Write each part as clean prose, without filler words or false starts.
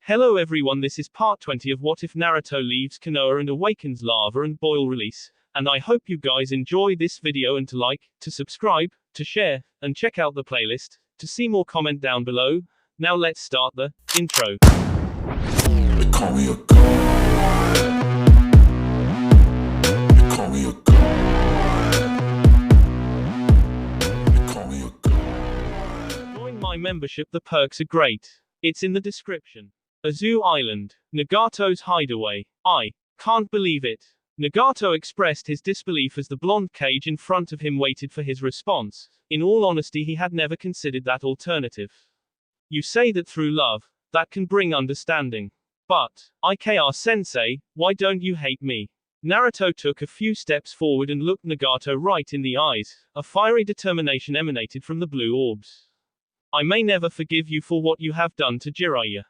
Hello everyone, this is part 20 of What If Naruto Leaves Konoha and Awakens Lava and Boil release, and I hope you guys enjoy this video and to like, to subscribe, to share, and check out the playlist, to see more comment down below. Now let's start the intro. They call me a god. They call me a god. They call me a god. Join my membership, the perks are great. It's in the description. Azu Island, Nagato's hideaway. I can't believe it. Nagato expressed his disbelief as the blonde cage in front of him waited for his response. In all honesty, he had never considered that alternative. You say that through love, that can bring understanding. But, IKR-sensei, why don't you hate me? Naruto took a few steps forward and looked Nagato right in the eyes. A fiery determination emanated from the blue orbs. I may never forgive you for what you have done to Jiraiya.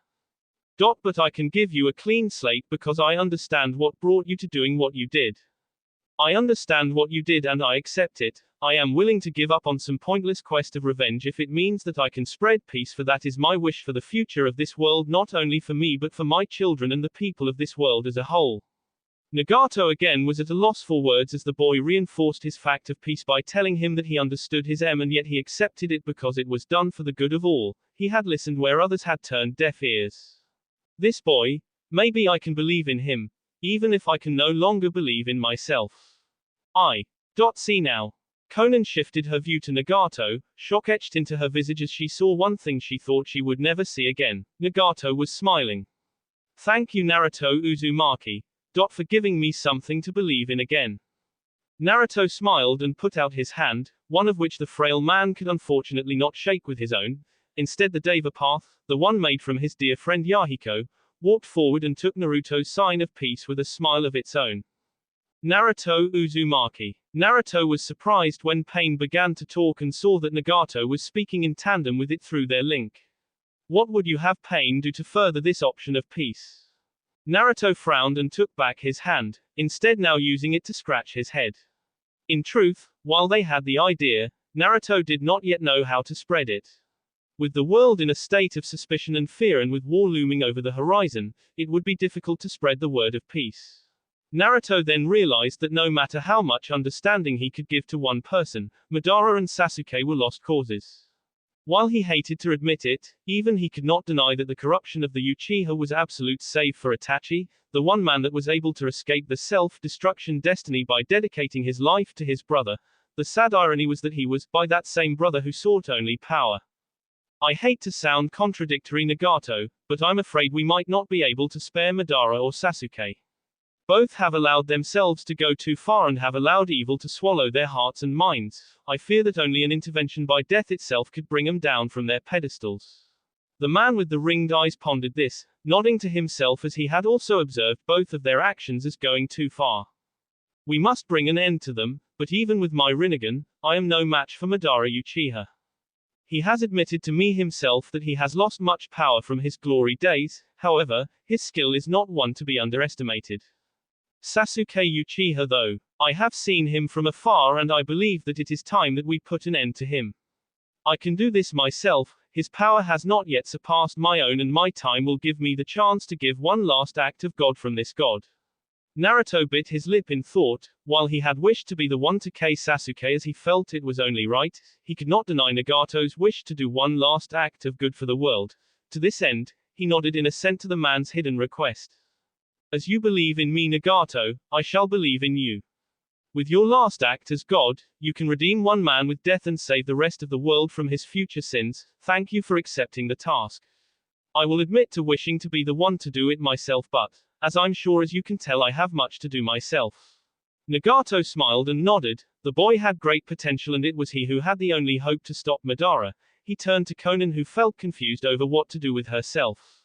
But I can give you a clean slate because I understand what brought you to doing what you did. I understand what you did and I accept it. I am willing to give up on some pointless quest of revenge if it means that I can spread peace, for that is my wish for the future of this world, not only for me but for my children and the people of this world as a whole. Nagato again was at a loss for words as the boy reinforced his fact of peace by telling him that he understood his and yet he accepted it because it was done for the good of all. He had listened where others had turned deaf ears. This boy, maybe I can believe in him, even if I can no longer believe in myself. See now. Konan shifted her view to Nagato, shock etched into her visage as she saw one thing she thought she would never see again. Nagato was smiling. Thank you Naruto Uzumaki, for giving me something to believe in again. Naruto smiled and put out his hand, one of which the frail man could unfortunately not shake with his own. Instead the Deva path, the one made from his dear friend Yahiko, walked forward and took Naruto's sign of peace with a smile of its own. Naruto Uzumaki. Naruto was surprised when Pain began to talk and saw that Nagato was speaking in tandem with it through their link. What would you have Pain do to further this option of peace? Naruto frowned and took back his hand, instead now using it to scratch his head. In truth, while they had the idea, Naruto did not yet know how to spread it. With the world in a state of suspicion and fear and with war looming over the horizon, it would be difficult to spread the word of peace. Naruto then realized that no matter how much understanding he could give to one person, Madara and Sasuke were lost causes. While he hated to admit it, even he could not deny that the corruption of the Uchiha was absolute save for Itachi, the one man that was able to escape the self-destruction destiny by dedicating his life to his brother. The sad irony was that he was, by that same brother who sought only power. I hate to sound contradictory Nagato, but I'm afraid we might not be able to spare Madara or Sasuke. Both have allowed themselves to go too far and have allowed evil to swallow their hearts and minds. I fear that only an intervention by death itself could bring them down from their pedestals. The man with the ringed eyes pondered this, nodding to himself as he had also observed both of their actions as going too far. We must bring an end to them, but even with my Rinnegan, I am no match for Madara Uchiha. He has admitted to me himself that he has lost much power from his glory days, however, his skill is not one to be underestimated. Sasuke Uchiha though, I have seen him from afar and I believe that it is time that we put an end to him. I can do this myself, his power has not yet surpassed my own and my time will give me the chance to give one last act of God from this God. Naruto bit his lip in thought. While he had wished to be the one to kill Sasuke as he felt it was only right, he could not deny Nagato's wish to do one last act of good for the world. To this end, he nodded in assent to the man's hidden request. As you believe in me Nagato, I shall believe in you. With your last act as God, you can redeem one man with death and save the rest of the world from his future sins. Thank you for accepting the task. I will admit to wishing to be the one to do it myself, but, as I'm sure as you can tell, I have much to do myself. Nagato smiled and nodded. The boy had great potential and it was he who had the only hope to stop Madara. He turned to Konan, who felt confused over what to do with herself.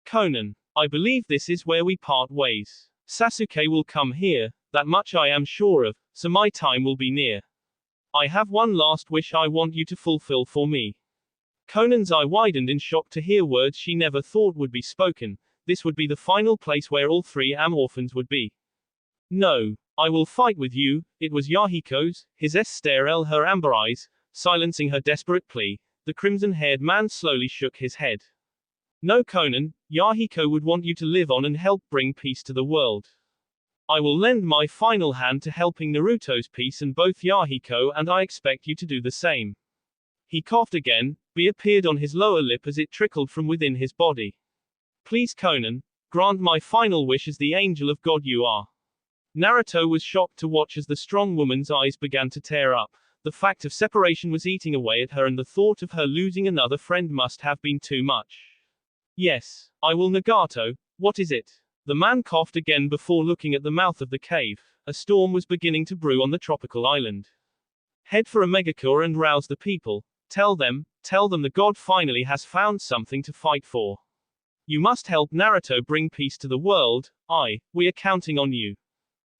Konan, I believe this is where we part ways. Sasuke will come here, that much I am sure of, so my time will be near. I have one last wish I want you to fulfill for me. Konan's eye widened in shock to hear words she never thought would be spoken. This would be the final place where all three orphans would be. No, I will fight with you. It was Yahiko's, his stare her amber eyes, silencing her desperate plea. The crimson-haired man slowly shook his head. No Conan, Yahiko would want you to live on and help bring peace to the world. I will lend my final hand to helping Naruto's peace and both Yahiko and I expect you to do the same. He coughed again, appeared on his lower lip as it trickled from within his body. Please Conan, grant my final wish as the angel of God you are. Naruto was shocked to watch as the strong woman's eyes began to tear up. The fact of separation was eating away at her and the thought of her losing another friend must have been too much. Yes, I will Nagato, what is it? The man coughed again before looking at the mouth of the cave. A storm was beginning to brew on the tropical island. Head for a megacure and rouse the people. Tell them the god finally has found something to fight for. You must help Naruto bring peace to the world. We are counting on you.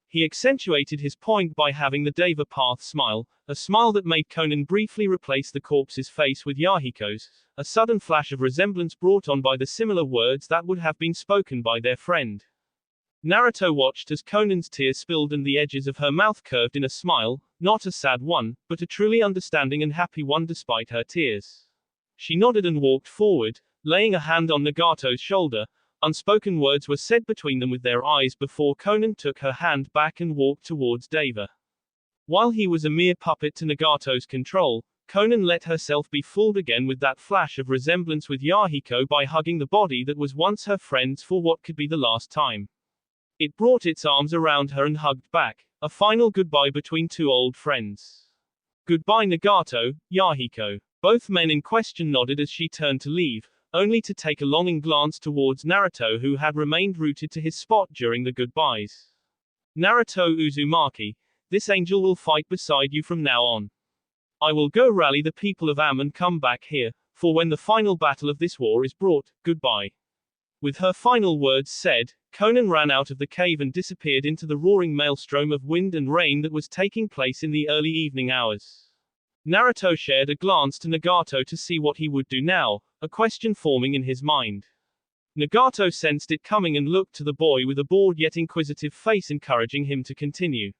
He accentuated his point by having the Deva Path smile, a smile that made Conan briefly replace the corpse's face with Yahiko's, a sudden flash of resemblance brought on by the similar words that would have been spoken by their friend. Naruto watched as Conan's tears spilled and the edges of her mouth curved in a smile, not a sad one, but a truly understanding and happy one despite her tears. She nodded and walked forward, laying a hand on Nagato's shoulder. Unspoken words were said between them with their eyes before Conan took her hand back and walked towards Deva. While he was a mere puppet to Nagato's control, Conan let herself be fooled again with that flash of resemblance with Yahiko by hugging the body that was once her friend's for what could be the last time. It brought its arms around her and hugged back, a final goodbye between two old friends. Goodbye Nagato, Yahiko. Both men in question nodded as she turned to leave, only to take a longing glance towards Naruto who had remained rooted to his spot during the goodbyes. Naruto Uzumaki, this angel will fight beside you from now on. I will go rally the people of Am and come back here, for when the final battle of this war is brought, goodbye. With her final words said, Conan ran out of the cave and disappeared into the roaring maelstrom of wind and rain that was taking place in the early evening hours. Naruto shared a glance to Nagato to see what he would do now, a question forming in his mind. Nagato sensed it coming and looked to the boy with a bored yet inquisitive face encouraging him to continue.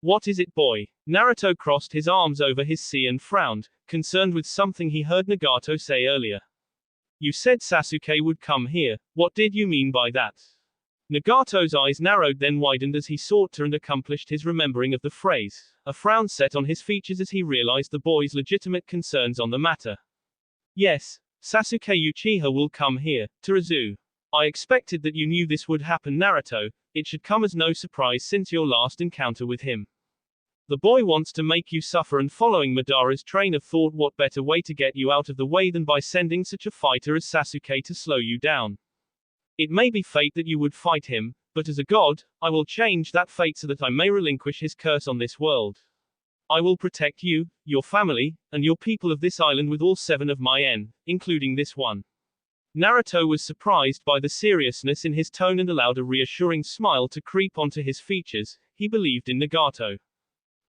What is it boy? Naruto crossed his arms over his sea and frowned, concerned with something he heard Nagato say earlier. You said Sasuke would come here, what did you mean by that? Nagato's eyes narrowed then widened as he sought to and accomplished his remembering of the phrase. A frown set on his features as he realized the boy's legitimate concerns on the matter. Yes, Sasuke Uchiha will come here, Terazu. I expected that you knew this would happen Naruto, it should come as no surprise since your last encounter with him. The boy wants to make you suffer and following Madara's train of thought what better way to get you out of the way than by sending such a fighter as Sasuke to slow you down. It may be fate that you would fight him, but as a god, I will change that fate so that I may relinquish his curse on this world. I will protect you, your family, and your people of this island with all 7 of my including this one. Naruto was surprised by the seriousness in his tone and allowed a reassuring smile to creep onto his features. He believed in Nagato.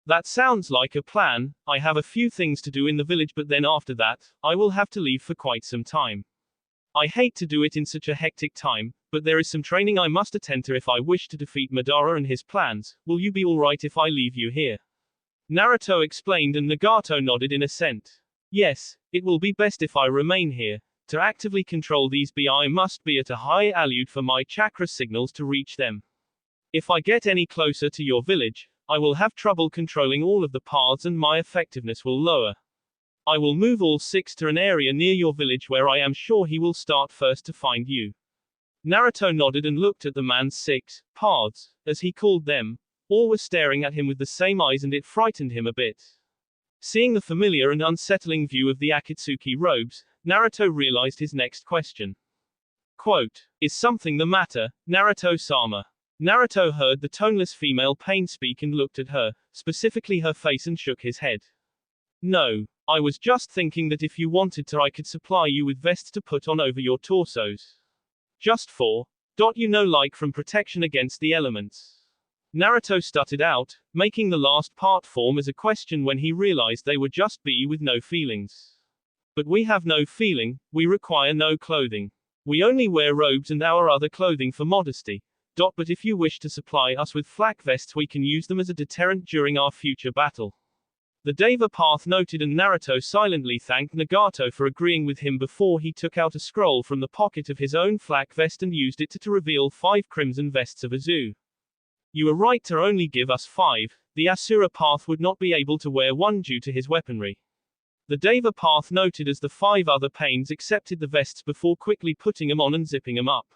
That sounds like a plan. I have a few things to do in the village but then after that, I will have to leave for quite some time. I hate to do it in such a hectic time, but there is some training I must attend to if I wish to defeat Madara and his plans. Will you be alright if I leave you here? Naruto explained and Nagato nodded in assent. Yes, it will be best if I remain here. To actively control these I must be at a high altitude for my chakra signals to reach them. If I get any closer to your village, I will have trouble controlling all of the paths and my effectiveness will lower. I will move all 6 to an area near your village where I am sure he will start first to find you. Naruto nodded and looked at the man's 6 paths, as he called them. All were staring at him with the same eyes and it frightened him a bit. Seeing the familiar and unsettling view of the Akatsuki robes, Naruto realized his next question. Quote, is something the matter, Naruto-sama? Naruto heard the toneless female pain speak and looked at her, specifically her face and shook his head. No. I was just thinking that if you wanted to I could supply you with vests to put on over your torsos. Just for, like from protection against the elements. Naruto stuttered out, making the last part form as a question when he realized they were just with no feelings. But we have no feeling, we require no clothing. We only wear robes and our other clothing for modesty. But if you wish to supply us with flak vests we can use them as a deterrent during our future battle. The Deva Path noted, and Naruto silently thanked Nagato for agreeing with him before he took out a scroll from the pocket of his own flak vest and used it to reveal 5 crimson vests of Azu. You were right to only give us 5, the Asura Path would not be able to wear one due to his weaponry. The Deva Path noted as the 5 other pains accepted the vests before quickly putting them on and zipping them up.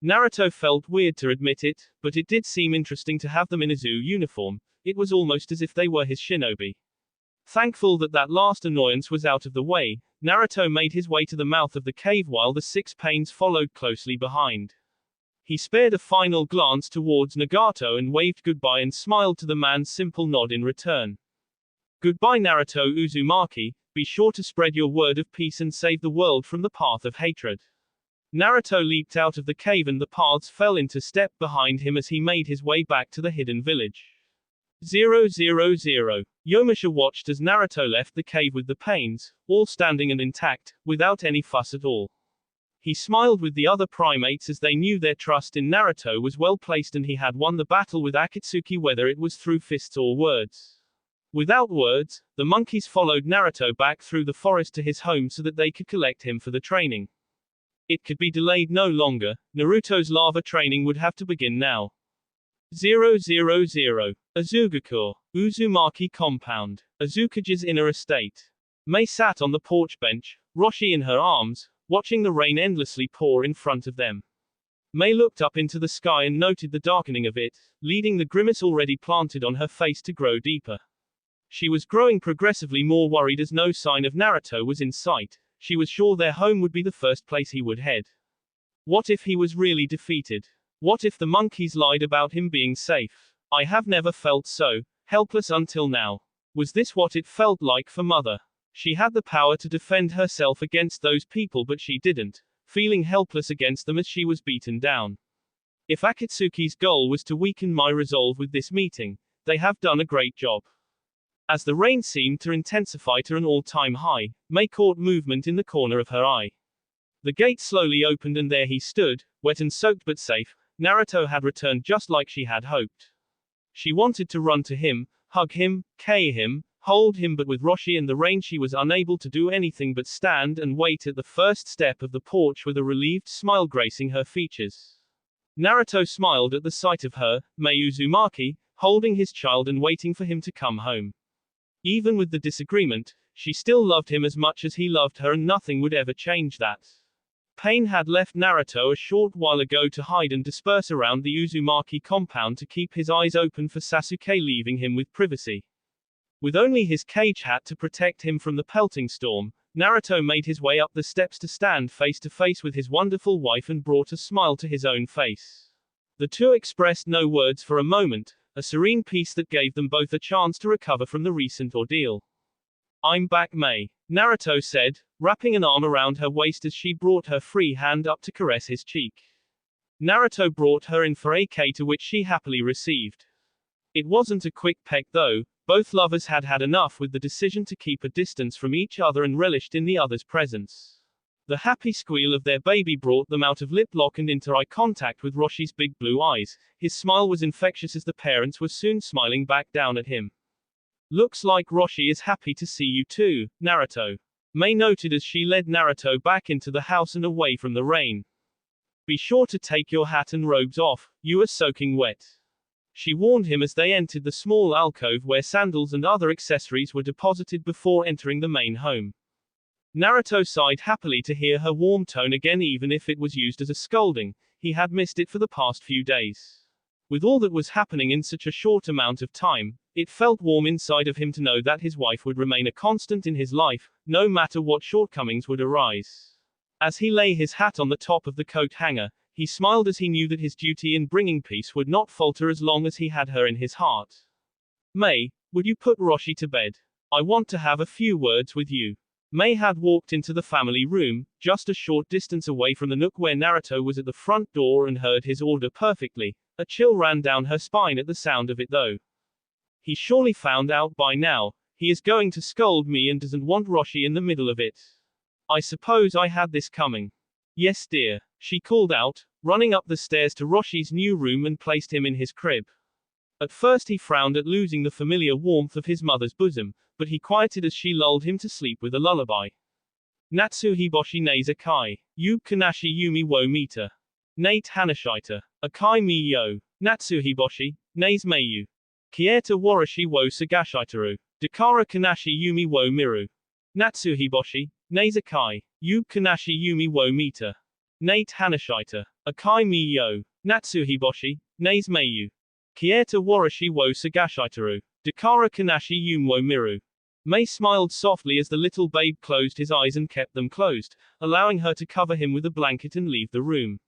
Naruto felt weird to admit it, but it did seem interesting to have them in Azu uniform. It was almost as if they were his shinobi. Thankful that that last annoyance was out of the way, Naruto made his way to the mouth of the cave while the 6 pains followed closely behind. He spared a final glance towards Nagato and waved goodbye and smiled to the man's simple nod in return. Goodbye Naruto Uzumaki, be sure to spread your word of peace and save the world from the path of hatred. Naruto leaped out of the cave and the paths fell into step behind him as he made his way back to the hidden village. 000. Yomasha watched as Naruto left the cave with the pains, all standing and intact, without any fuss at all. He smiled with the other primates as they knew their trust in Naruto was well placed and he had won the battle with Akatsuki, whether it was through fists or words. Without words, the monkeys followed Naruto back through the forest to his home so that they could collect him for the training. It could be delayed no longer, Naruto's lava training would have to begin now. 000. Azugakure, Uzumaki Compound, Azukage's inner estate. Mei sat on the porch bench, Roshi in her arms, watching the rain endlessly pour in front of them. Mei looked up into the sky and noted the darkening of it, leading the grimace already planted on her face to grow deeper. She was growing progressively more worried as no sign of Naruto was in sight. She was sure their home would be the first place he would head. What if he was really defeated? What if the monkeys lied about him being safe? I have never felt so helpless until now. Was this what it felt like for Mother? She had the power to defend herself against those people, but she didn't, feeling helpless against them as she was beaten down. If Akatsuki's goal was to weaken my resolve with this meeting, they have done a great job. As the rain seemed to intensify to an all-time high, Mei caught movement in the corner of her eye. The gate slowly opened and there he stood, wet and soaked but safe. Naruto had returned just like she had hoped. She wanted to run to him, hug him, kei him, hold him, but with Roshi and the rain she was unable to do anything but stand and wait at the first step of the porch with a relieved smile gracing her features. Naruto smiled at the sight of her, Mei Uzumaki, holding his child and waiting for him to come home. Even with the disagreement, she still loved him as much as he loved her and nothing would ever change that. Pain had left Naruto a short while ago to hide and disperse around the Uzumaki compound to keep his eyes open for Sasuke, leaving him with privacy. With only his cage hat to protect him from the pelting storm, Naruto made his way up the steps to stand face to face with his wonderful wife and brought a smile to his own face. The two expressed no words for a moment, a serene peace that gave them both a chance to recover from the recent ordeal. I'm back, Mei, Naruto said, wrapping an arm around her waist as she brought her free hand up to caress his cheek. Naruto brought her in for a kiss, to which she happily received. It wasn't a quick peck though, both lovers had had enough with the decision to keep a distance from each other and relished in the other's presence. The happy squeal of their baby brought them out of lip lock and into eye contact with Roshi's big blue eyes. His smile was infectious as the parents were soon smiling back down at him. Looks like Roshi is happy to see you too, Naruto, Mei noted as she led Naruto back into the house and away from the rain. Be sure to take your hat and robes off, you are soaking wet, she warned him as they entered the small alcove where sandals and other accessories were deposited before entering the main home. Naruto sighed happily to hear her warm tone again, even if it was used as a scolding. He had missed it for the past few days. With all that was happening in such a short amount of time, it felt warm inside of him to know that his wife would remain a constant in his life, no matter what shortcomings would arise. As he lay his hat on the top of the coat hanger, he smiled as he knew that his duty in bringing peace would not falter as long as he had her in his heart. Mei, would you put Roshi to bed? I want to have a few words with you. Mei had walked into the family room, just a short distance away from the nook where Naruto was at the front door, and heard his order perfectly. A chill ran down her spine at the sound of it though. He surely found out by now. He is going to scold me and doesn't want Roshi in the middle of it. I suppose I had this coming. Yes dear, she called out, running up the stairs to Roshi's new room and placed him in his crib. At first he frowned at losing the familiar warmth of his mother's bosom, but he quieted as she lulled him to sleep with a lullaby. Natsuhiboshi Neza Kai. Yu Kanashi Yumi wo Mita. Nate Hanashita. Akai mi yo. Natsuhiboshi, Naze Mayu. Kieta Warashi wo Sagashitaru. Dakara Kanashi Yumi wo Miru. Natsuhiboshi, Neza Kai. Yu Kanashi Yumi wo Mita. Nate Hanashita. Akai mi yo. Natsuhiboshi, Naze Mayu. Kieta Warashi wo Sagashitaru. Dakara Kanashi Yum wo Miru. Mei smiled softly as the little babe closed his eyes and kept them closed, allowing her to cover him with a blanket and leave the room.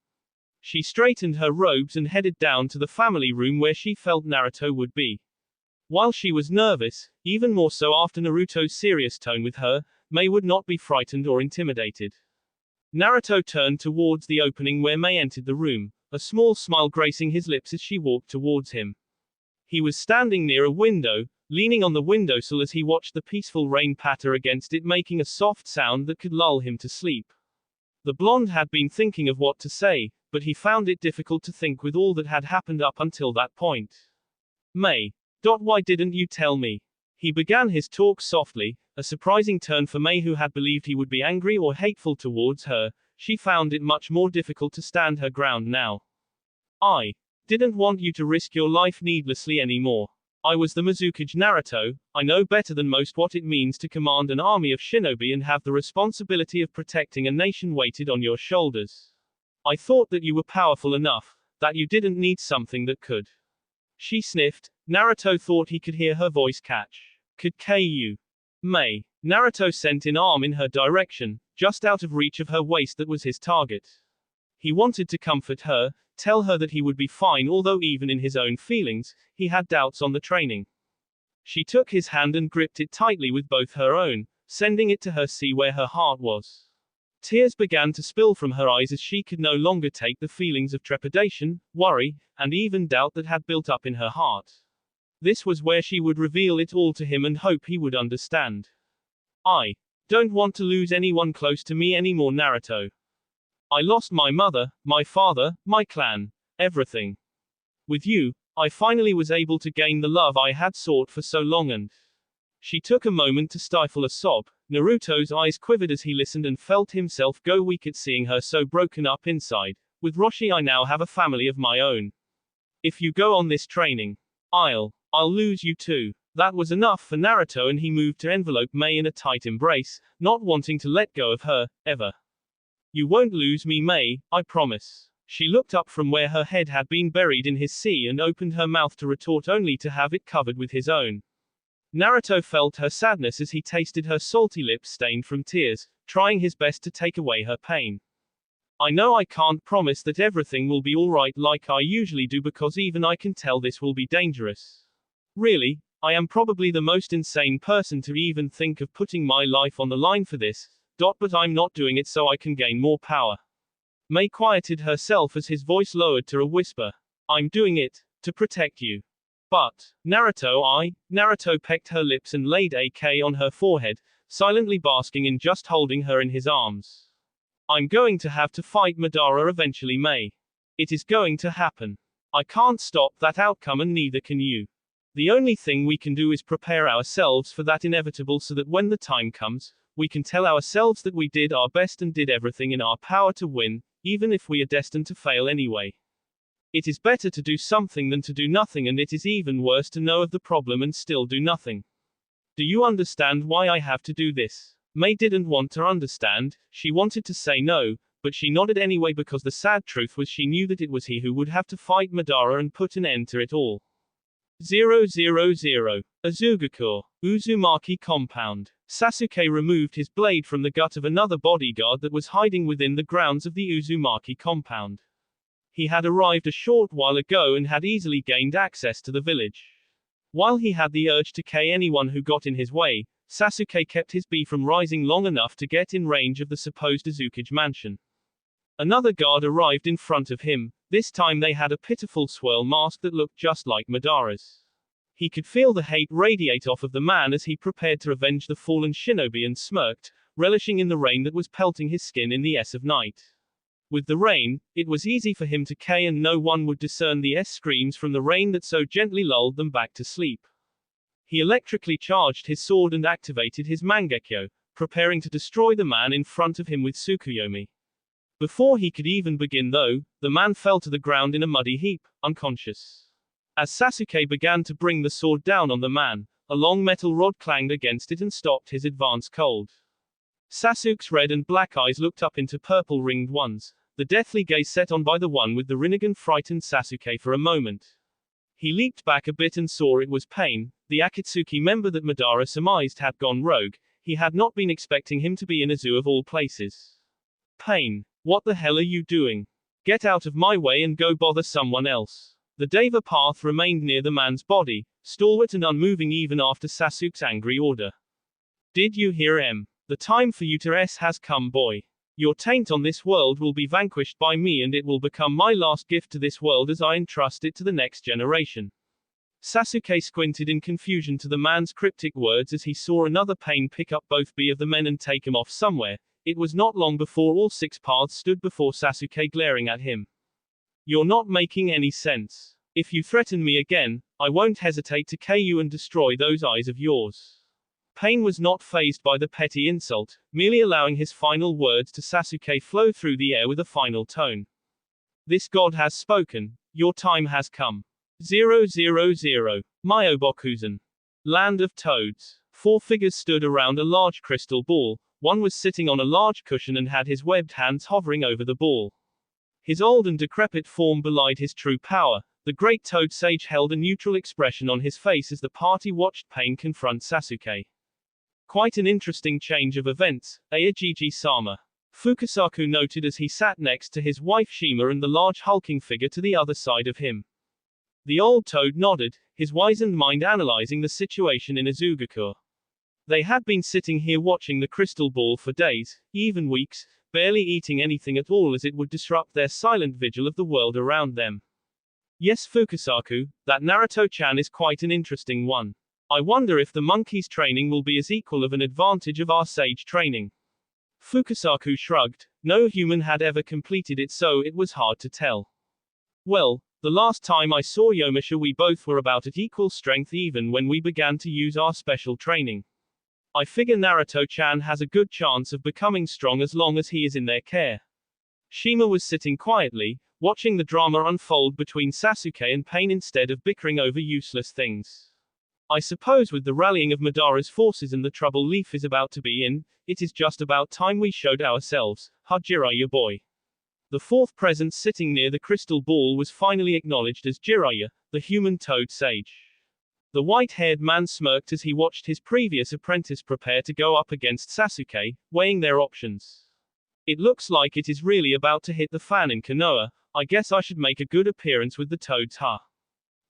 She straightened her robes and headed down to the family room where she felt Naruto would be. While she was nervous, even more so after Naruto's serious tone with her, Mei would not be frightened or intimidated. Naruto turned towards the opening where Mei entered the room, a small smile gracing his lips as she walked towards him. He was standing near a window, leaning on the windowsill as he watched the peaceful rain patter against it, making a soft sound that could lull him to sleep. The blonde had been thinking of what to say, but he found it difficult to think with all that had happened up until that point. Mei. Why didn't you tell me? He began his talk softly, a surprising turn for Mei, who had believed he would be angry or hateful towards her. She found it much more difficult to stand her ground now. I didn't want you to risk your life needlessly anymore. I was the Mizukage Naruto. I know better than most what it means to command an army of shinobi and have the responsibility of protecting a nation weighted on your shoulders. I thought that you were powerful enough, that you didn't need something that could. She sniffed. Naruto thought he could hear her voice catch. Could Ku. Mei. Naruto sent an arm in her direction, just out of reach of her waist that was his target. He wanted to comfort her, tell her that he would be fine, although even in his own feelings, he had doubts on the training. She took his hand and gripped it tightly with both her own, sending it to her see where her heart was. Tears began to spill from her eyes as she could no longer take the feelings of trepidation, worry, and even doubt that had built up in her heart. This was where she would reveal it all to him and hope he would understand. I don't want to lose anyone close to me anymore, Naruto. I lost my mother, my father, my clan, everything. With you, I finally was able to gain the love I had sought for so long. And she took a moment to stifle a sob. Naruto's eyes quivered as he listened and felt himself go weak at seeing her so broken up inside. With Roshi, I now have a family of my own. If you go on this training, I'll lose you too. That was enough for Naruto, and he moved to envelope Mei in a tight embrace, not wanting to let go of her, ever. You won't lose me, Mei, I promise. She looked up from where her head had been buried in his sea and opened her mouth to retort, only to have it covered with his own. Naruto felt her sadness as he tasted her salty lips stained from tears, trying his best to take away her pain. I know I can't promise that everything will be alright like I usually do, because even I can tell this will be dangerous. Really, I am probably the most insane person to even think of putting my life on the line for this, but I'm not doing it so I can gain more power. Mei quieted herself as his voice lowered to a whisper. I'm doing it to protect you. But, Naruto pecked her lips and laid a K on her forehead, silently basking in just holding her in his arms. I'm going to have to fight Madara eventually, Mei. It is going to happen. I can't stop that outcome, and neither can you. The only thing we can do is prepare ourselves for that inevitable, so that when the time comes, we can tell ourselves that we did our best and did everything in our power to win, even if we are destined to fail anyway. It is better to do something than to do nothing, and it is even worse to know of the problem and still do nothing. Do you understand why I have to do this? Mei didn't want to understand. She wanted to say no, but she nodded anyway, because the sad truth was she knew that it was he who would have to fight Madara and put an end to it all. 000. Azugakure. Uzumaki compound. Sasuke removed his blade from the gut of another bodyguard that was hiding within the grounds of the Uzumaki compound. He had arrived a short while ago and had easily gained access to the village. While he had the urge to kill anyone who got in his way, Sasuke kept his bee from rising long enough to get in range of the supposed Azukage mansion. Another guard arrived in front of him. This time they had a pitiful swirl mask that looked just like Madara's. He could feel the hate radiate off of the man as he prepared to avenge the fallen shinobi and smirked, relishing in the rain that was pelting his skin in the ess of night. With the rain, it was easy for him to K and no one would discern the screams from the rain that so gently lulled them back to sleep. He electrically charged his sword and activated his Mangekyo, preparing to destroy the man in front of him with Tsukuyomi. Before he could even begin though, the man fell to the ground in a muddy heap, unconscious. As Sasuke began to bring the sword down on the man, a long metal rod clanged against it and stopped his advance cold. Sasuke's red and black eyes looked up into purple ringed ones, the deathly gaze set on by the one with the Rinnegan frightened Sasuke for a moment. He leaped back a bit and saw it was Pain, the Akatsuki member that Madara surmised had gone rogue. He had not been expecting him to be in a zoo of all places. Pain, what the hell are you doing? Get out of my way and go bother someone else. The Deva path remained near the man's body, stalwart and unmoving even after Sasuke's angry order. Did you hear him? The time for you to has come, boy. Your taint on this world will be vanquished by me and it will become my last gift to this world as I entrust it to the next generation. Sasuke squinted in confusion to the man's cryptic words as he saw another Pain pick up both of the men and take him off somewhere. It was not long before all six paths stood before Sasuke glaring at him. You're not making any sense. If you threaten me again, I won't hesitate to K you and destroy those eyes of yours. Pain was not fazed by the petty insult, merely allowing his final words to Sasuke flow through the air with a final tone. This god has spoken, your time has come. 000. Myobokuzen. Land of Toads. Four figures stood around a large crystal ball, one was sitting on a large cushion and had his webbed hands hovering over the ball. His old and decrepit form belied his true power. The great Toad Sage held a neutral expression on his face as the party watched Pain confront Sasuke. Quite an interesting change of events, Aogiji-sama. Fukasaku noted as he sat next to his wife Shima and the large hulking figure to the other side of him. The old Toad nodded, his wizened mind analyzing the situation in Azugakure. They had been sitting here watching the crystal ball for days, even weeks, barely eating anything at all as it would disrupt their silent vigil of the world around them. Yes, Fukasaku, that Naruto-chan is quite an interesting one. I wonder if the monkey's training will be as equal of an advantage of our sage training. Fukasaku shrugged. No human had ever completed it, so it was hard to tell. Well, the last time I saw Yomisha we both were about at equal strength even when we began to use our special training. I figure Naruto-chan has a good chance of becoming strong as long as he is in their care. Shima was sitting quietly, watching the drama unfold between Sasuke and Pain instead of bickering over useless things. I suppose with the rallying of Madara's forces and the trouble Leaf is about to be in, it is just about time we showed ourselves. Jiraiya boy. The fourth presence sitting near the crystal ball was finally acknowledged as Jiraiya, the human Toad Sage. The white-haired man smirked as he watched his previous apprentice prepare to go up against Sasuke, weighing their options. It looks like it is really about to hit the fan in Konoha. I guess I should make a good appearance with the Toads, huh?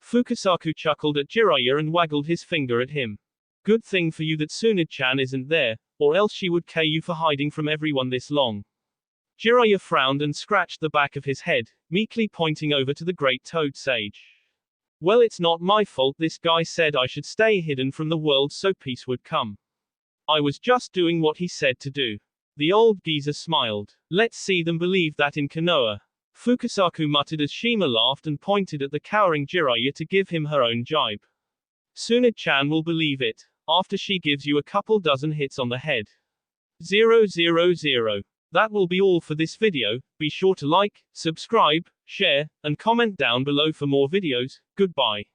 Fukasaku chuckled at Jiraiya and waggled his finger at him. Good thing for you that Tsunade-chan isn't there, or else she would K you for hiding from everyone this long. Jiraiya frowned and scratched the back of his head, meekly pointing over to the great Toad Sage. Well, it's not my fault this guy said I should stay hidden from the world so peace would come. I was just doing what he said to do. The old geezer smiled. Let's see them believe that in Konoha. Fukasaku muttered as Shima laughed and pointed at the cowering Jiraiya to give him her own jibe. Tsunade-chan will believe it, after she gives you a couple dozen hits on the head. 000. That will be all for this video. Be sure to like, subscribe, share, and comment down below for more videos. Goodbye.